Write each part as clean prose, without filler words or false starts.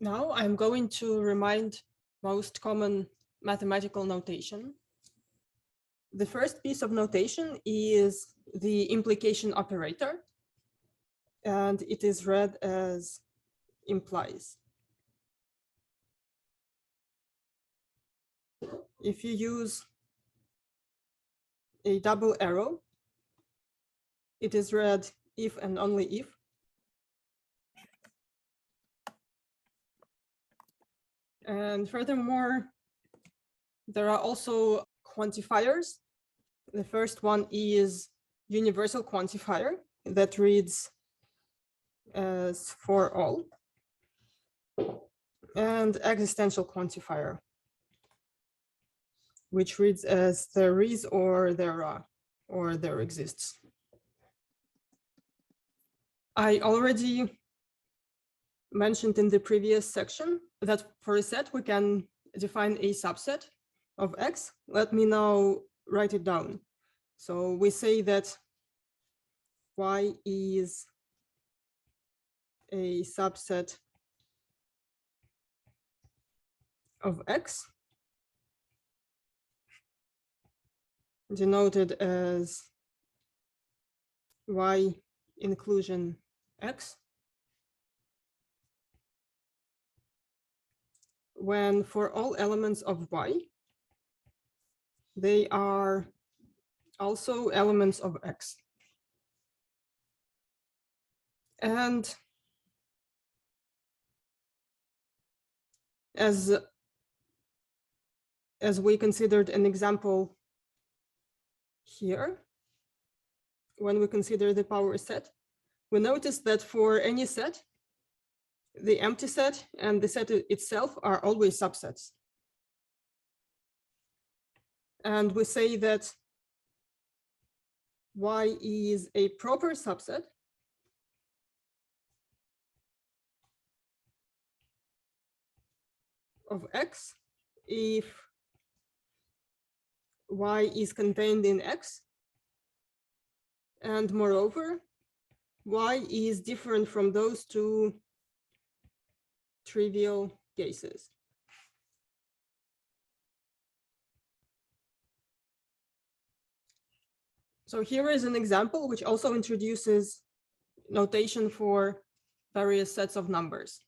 Now I'm going to remind most common mathematical notation. The first piece of notation is the implication operator, and it is read as implies. If you use a double arrow, it is read if and only if. And furthermore, there are also quantifiers. The first one is universal quantifier that reads as for all, and existential quantifier, which reads as there is or there are or there exists. I already mentioned in the previous section that for a set we can define a subset of X. Let me now write it down. So we say that Y is a subset of X, denoted as Y inclusion X, when for all elements of Y, they are also elements of X. And as we considered an example here, when we consider the power set, we notice that for any set, the empty set and the set itself are always subsets. And we say that Y is a proper subset of X if Y is contained in X, and moreover, Y is different from those two trivial cases. So here is an example which also introduces notation for various sets of numbers.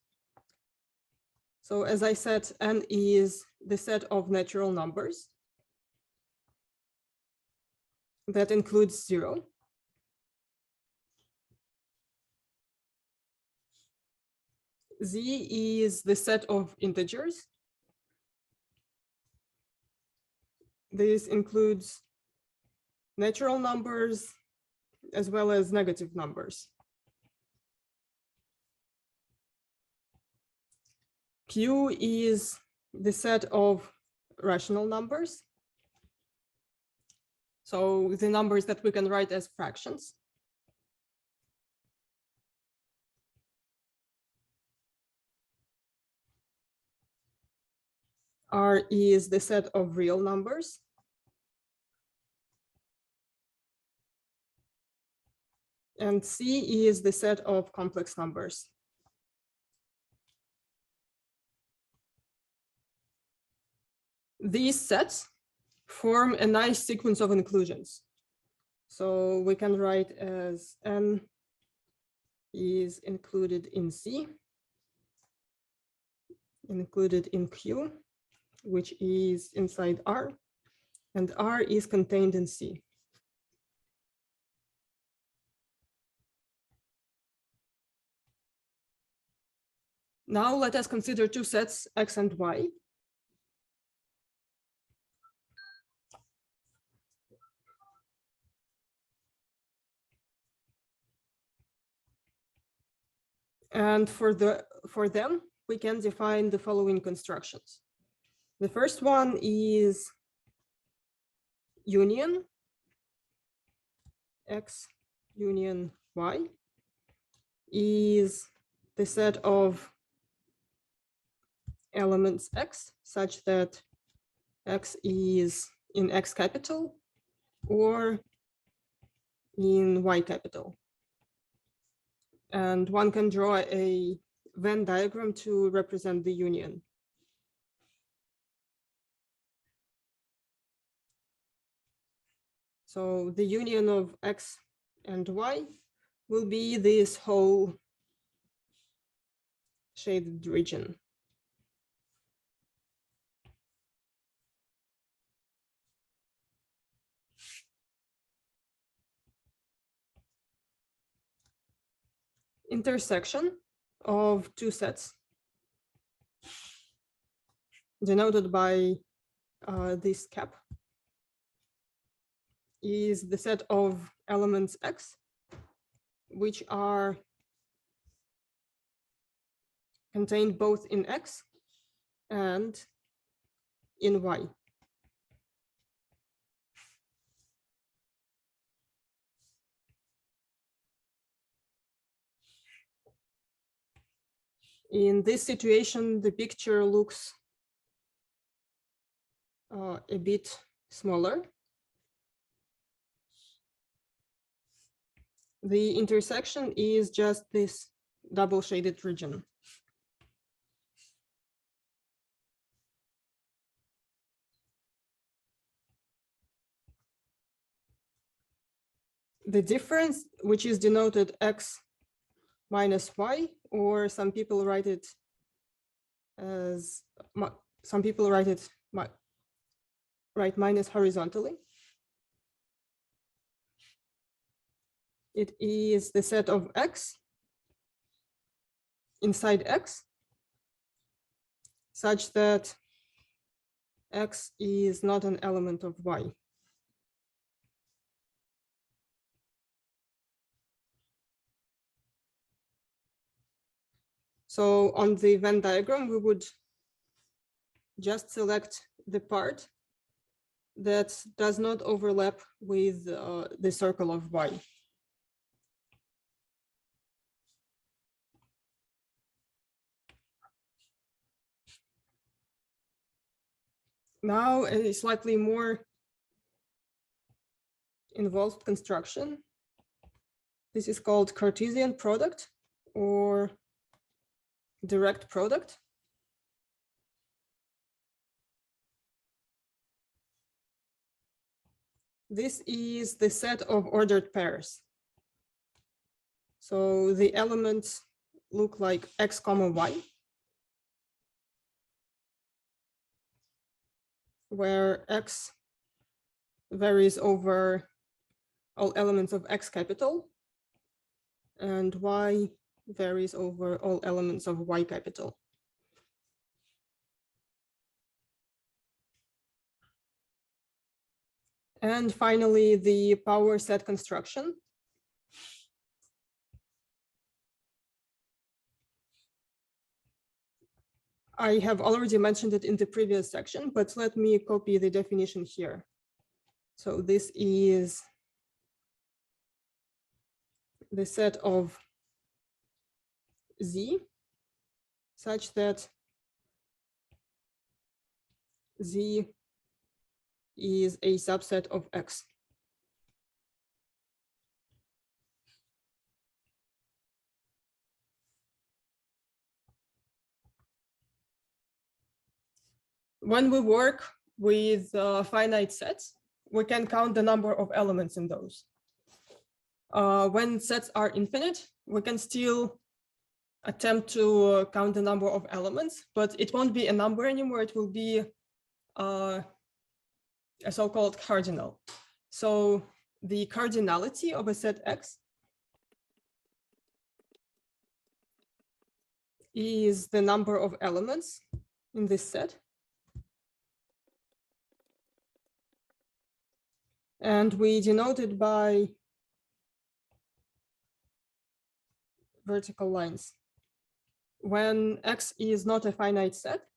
So as I said, N is the set of natural numbers that includes 0. Z is the set of integers. This includes natural numbers as well as negative numbers. Q is the set of rational numbers. So the numbers that we can write as fractions. R is the set of real numbers. And C is the set of complex numbers. These sets form a nice sequence of inclusions. So we can write as N is included in C, included in Q, which is inside R, and R is contained in C. Now let us consider two sets, X and Y. And for them, we can define the following constructions. The first one is union, X union Y, is the set of elements X such that X is in X capital or in Y capital. And one can draw a Venn diagram to represent the union. So the union of X and Y will be this whole shaded region. Intersection of two sets denoted by this cap is the set of elements X, which are contained both in X and in Y. In this situation, the picture looks a bit smaller. The intersection is just this double shaded region. The difference, which is denoted X minus Y, or some people write it as, write minus horizontally. It is the set of X inside X, such that X is not an element of Y. So on the Venn diagram, we would just select the part that does not overlap with the circle of Y. Now a slightly more involved construction. This is called Cartesian product or direct product. This is the set of ordered pairs. So the elements look like X comma Y, where X varies over all elements of X capital and Y varies over all elements of Y capital. And finally, the power set construction. I have already mentioned it in the previous section, but let me copy the definition here. So this is the set of Z such that Z is a subset of X. When we work with finite sets, we can count the number of elements in those. When sets are infinite, we can still attempt to count the number of elements, but it won't be a number anymore. It will be a so-called cardinal. So the cardinality of a set X is the number of elements in this set. And we denote it by vertical lines. When X is not a finite set,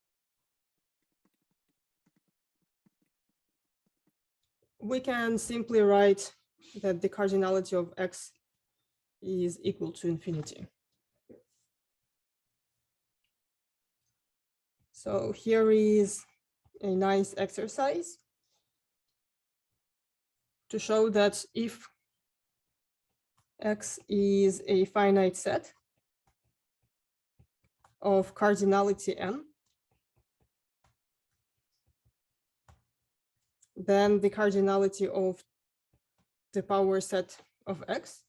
we can simply write that the cardinality of X is equal to infinity. So here is a nice exercise to show that if X is a finite set, of cardinality n, then the cardinality of the power set of x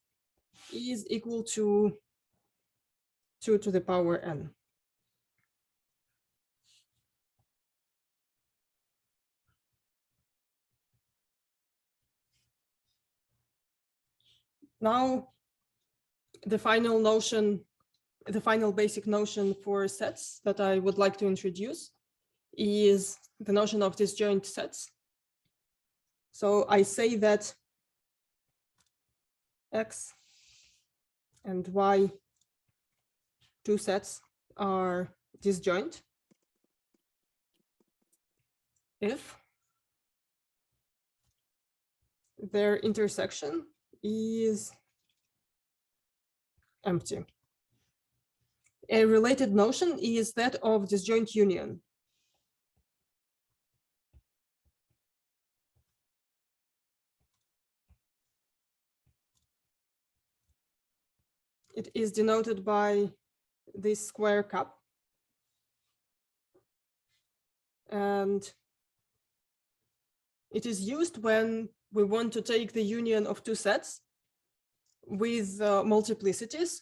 is equal to 2 to the power n. Now, the final notion, the final basic notion for sets that I would like to introduce is the notion of disjoint sets. So I say that x and y, two sets, are disjoint if their intersection is empty. A related notion is that of disjoint union. It is denoted by this square cup. And it is used when we want to take the union of two sets with multiplicities,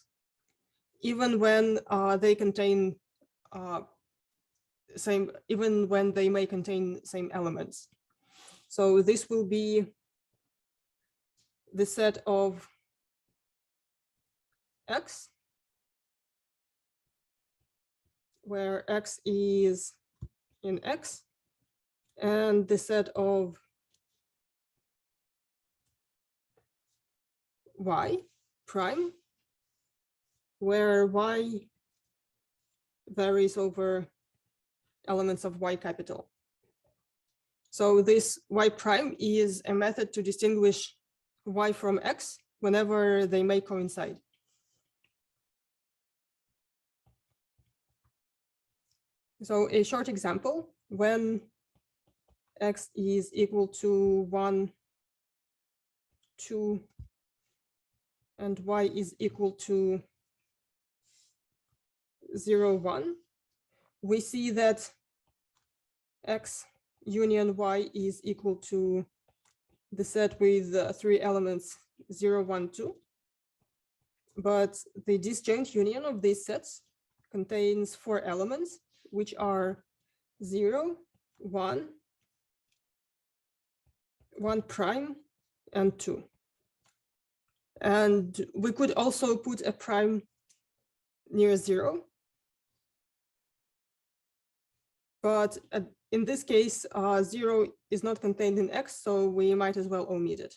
even when they contain even when they may contain same elements. So this will be the set of x, where x is in x, and the set of y prime, where y varies over elements of y capital. So this y prime is a method to distinguish y from x whenever they may coincide. So a short example, when x is equal to 1, 2, and y is equal to 0, 1, we see that x union y is equal to the set with 3 elements 0, 1, 2. But the disjoint union of these sets contains 4 elements, which are 0, 1, 1 prime, and 2. And we could also put a prime near 0. But in this case, 0 is not contained in x, so we might as well omit it.